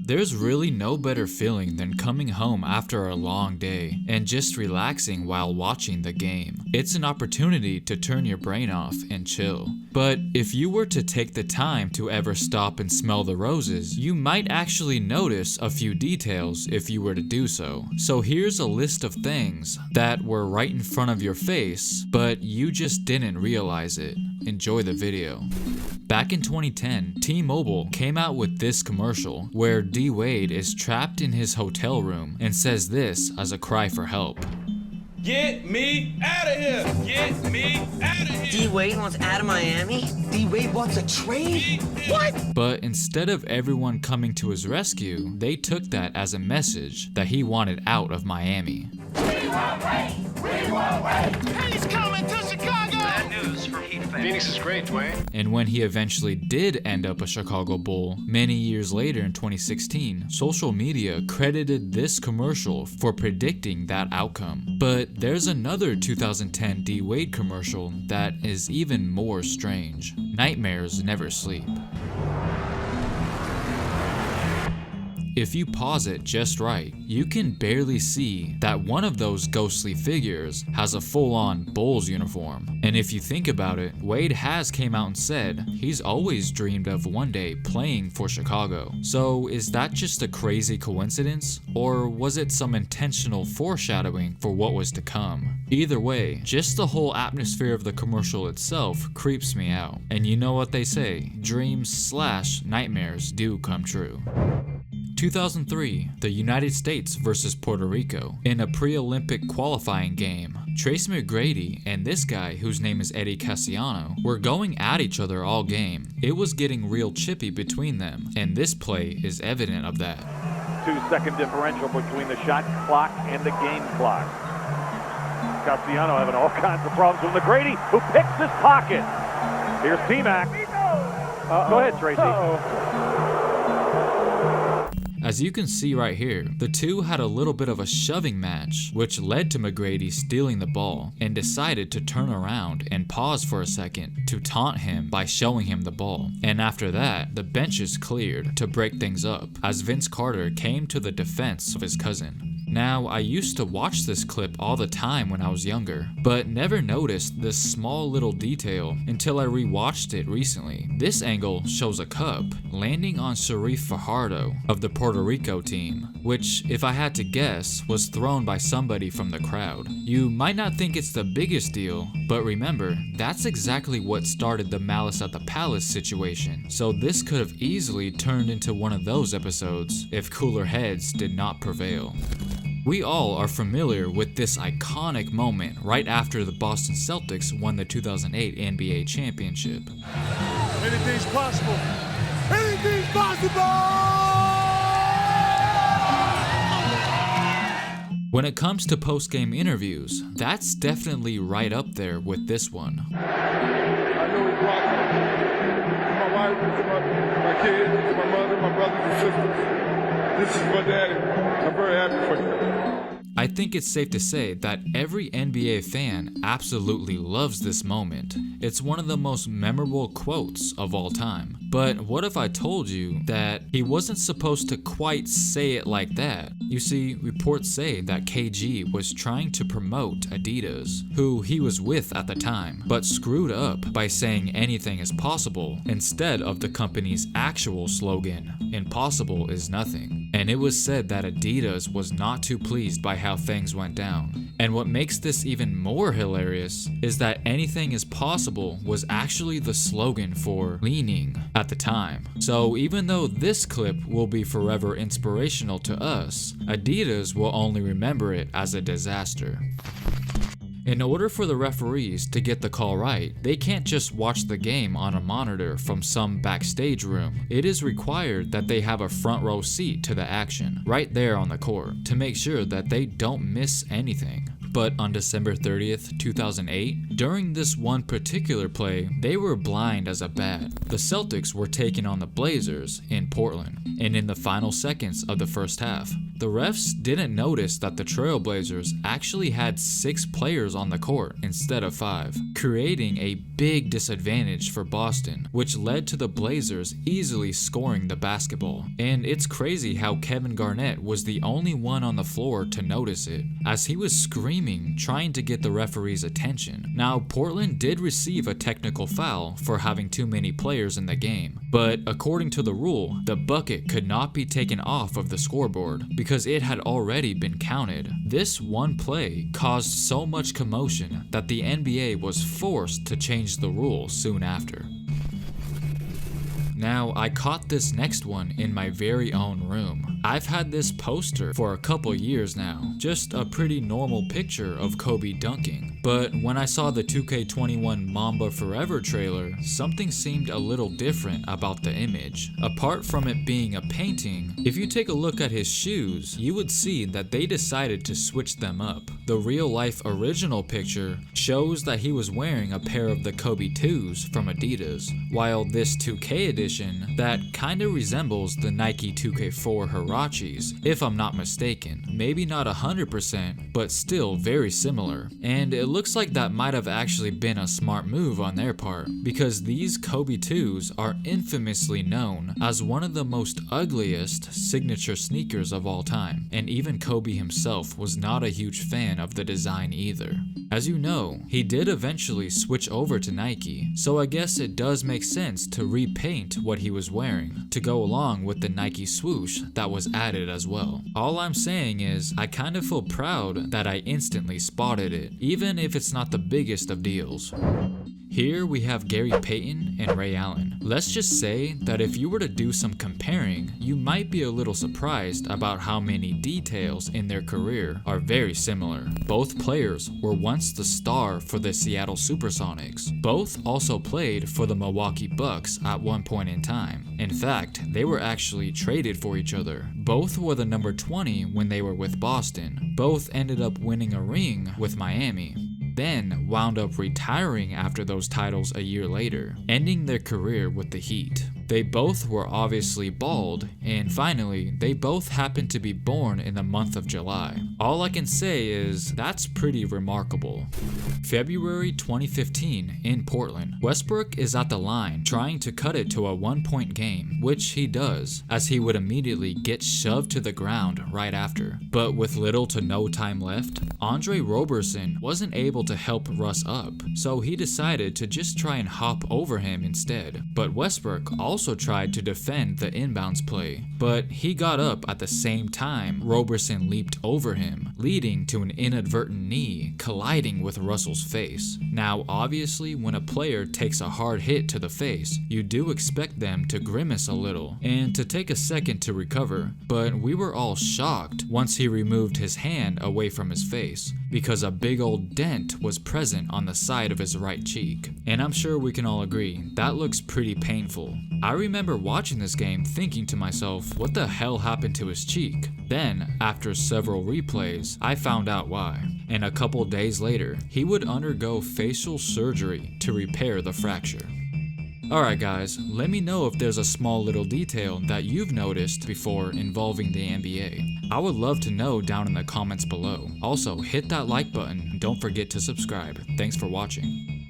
There's really no better feeling than coming home after a long day and just relaxing while watching the game. It's an opportunity to turn your brain off and chill. But if you were to take the time to ever stop and smell the roses, you might actually notice a few details if you were to do so. So here's a list of things that were right in front of your face, but you just didn't realize it. Enjoy the video. Back in 2010, T-Mobile came out with this commercial where D-Wade is trapped in his hotel room and says this as a cry for help. Get me out of here! Get me out of here! D-Wade wants out of Miami? D-Wade wants a trade? What? But instead of everyone coming to his rescue, they took that as a message that he wanted out of Miami. We want Wade! We want Wade! He's coming to Chicago! Bad news from Heat fans. Phoenix is great, Dwayne. And when he eventually did end up a Chicago Bull, many years later in 2016, social media credited this commercial for predicting that outcome. But there's another 2010 D-Wade commercial that is even more strange. Nightmares never sleep. If you pause it just right, you can barely see that one of those ghostly figures has a full-on Bulls uniform. And if you think about it, Wade has came out and said he's always dreamed of one day playing for Chicago. So is that just a crazy coincidence? Or was it some intentional foreshadowing for what was to come? Either way, just the whole atmosphere of the commercial itself creeps me out. And you know what they say, dreams/nightmares do come true. 2003, the United States versus Puerto Rico. In a pre-Olympic qualifying game, Tracy McGrady and this guy, whose name is Eddie Casiano, were going at each other all game. It was getting real chippy between them, and this play is evident of that. 2-second differential between the shot clock and the game clock. Casiano having all kinds of problems with McGrady, who picks his pocket. Here's T-Mac. Go ahead, Tracy. As you can see right here, the two had a little bit of a shoving match, which led to McGrady stealing the ball and decided to turn around and pause for a second to taunt him by showing him the ball. And after that, the benches cleared to break things up as Vince Carter came to the defense of his cousin. Now, I used to watch this clip all the time when I was younger, but never noticed this small little detail until I rewatched it recently. This angle shows a cup landing on Sharif Fajardo of the Puerto Rico team, which, if I had to guess, was thrown by somebody from the crowd. You might not think it's the biggest deal, but remember, that's exactly what started the Malice at the Palace situation, so this could have easily turned into one of those episodes if cooler heads did not prevail. We all are familiar with this iconic moment right after the Boston Celtics won the 2008 NBA championship. Anything's possible! Anything's possible! When it comes to post-game interviews, that's definitely right up there with this one. I know he's watching. My wife, my kids, my mother, my brothers and sisters. This is my daddy. I'm very happy for you. I think it's safe to say that every NBA fan absolutely loves this moment. It's one of the most memorable quotes of all time. But what if I told you that he wasn't supposed to quite say it like that? You see, reports say that KG was trying to promote Adidas, who he was with at the time, but screwed up by saying anything is possible instead of the company's actual slogan, impossible is nothing. And it was said that Adidas was not too pleased by how things went down. And what makes this even more hilarious is that anything is possible was actually the slogan for leaning at the time. So even though this clip will be forever inspirational to us, Adidas will only remember it as a disaster. In order for the referees to get the call right, they can't just watch the game on a monitor from some backstage room. It is required that they have a front row seat to the action, right there on the court, to make sure that they don't miss anything. But on December 30th, 2008, during this one particular play, they were blind as a bat. The Celtics were taking on the Blazers in Portland, and in the final seconds of the first half, the refs didn't notice that the Trailblazers actually had 6 players on the court instead of 5, creating a big disadvantage for Boston, which led to the Blazers easily scoring the basketball. And it's crazy how Kevin Garnett was the only one on the floor to notice it, as he was screaming trying to get the referee's attention. Now, Portland did receive a technical foul for having too many players in the game, but according to the rule, the bucket could not be taken off of the scoreboard because it had already been counted. This one play caused so much commotion that the NBA was forced to change the rule soon after. Now, I caught this next one in my very own room. I've had this poster for a couple years now, just a pretty normal picture of Kobe dunking. But when I saw the 2K21 Mamba Forever trailer, something seemed a little different about the image. Apart from it being a painting, if you take a look at his shoes, you would see that they decided to switch them up. The real-life original picture shows that he was wearing a pair of the Kobe 2s from Adidas, while this 2K edition that kinda resembles the Nike 2K4 Huaraches, if I'm not mistaken. Maybe not 100%, but still very similar. And it looks like that might have actually been a smart move on their part, because these Kobe 2s are infamously known as one of the most ugliest signature sneakers of all time, and even Kobe himself was not a huge fan of the design either. As you know, he did eventually switch over to Nike, so I guess it does make sense to repaint what he was wearing to go along with the Nike swoosh that was added as well. All I'm saying is, I kind of feel proud that I instantly spotted it, even if it's not the biggest of deals. Here we have Gary Payton and Ray Allen. Let's just say that if you were to do some comparing, you might be a little surprised about how many details in their career are very similar. Both players were once the star for the Seattle Supersonics. Both also played for the Milwaukee Bucks at one point in time. In fact, they were actually traded for each other. Both were the number 20 when they were with Boston. Both ended up winning a ring with Miami, then wound up retiring after those titles a year later, ending their career with the Heat. They both were obviously bald, and finally, they both happened to be born in the month of July. All I can say is, that's pretty remarkable. February 2015 in Portland. Westbrook is at the line, trying to cut it to a 1-point game, which he does, as he would immediately get shoved to the ground right after. But with little to no time left, Andre Roberson wasn't able to help Russ up, so he decided to just try and hop over him instead. But Westbrook also tried to defend the inbounds play, but he got up at the same time Roberson leaped over him, leading to an inadvertent knee colliding with Russell's face. Now, obviously, when a player takes a hard hit to the face, you do expect them to grimace a little and to take a second to recover, but we were all shocked once he removed his hand away from his face, because a big old dent was present on the side of his right cheek. And I'm sure we can all agree, that looks pretty painful. I remember watching this game thinking to myself, what the hell happened to his cheek? Then, after several replays, I found out why. And a couple days later, he would undergo facial surgery to repair the fracture. Alright guys, let me know if there's a small little detail that you've noticed before involving the NBA. I would love to know down in the comments below. Also, hit that like button and don't forget to subscribe. Thanks for watching.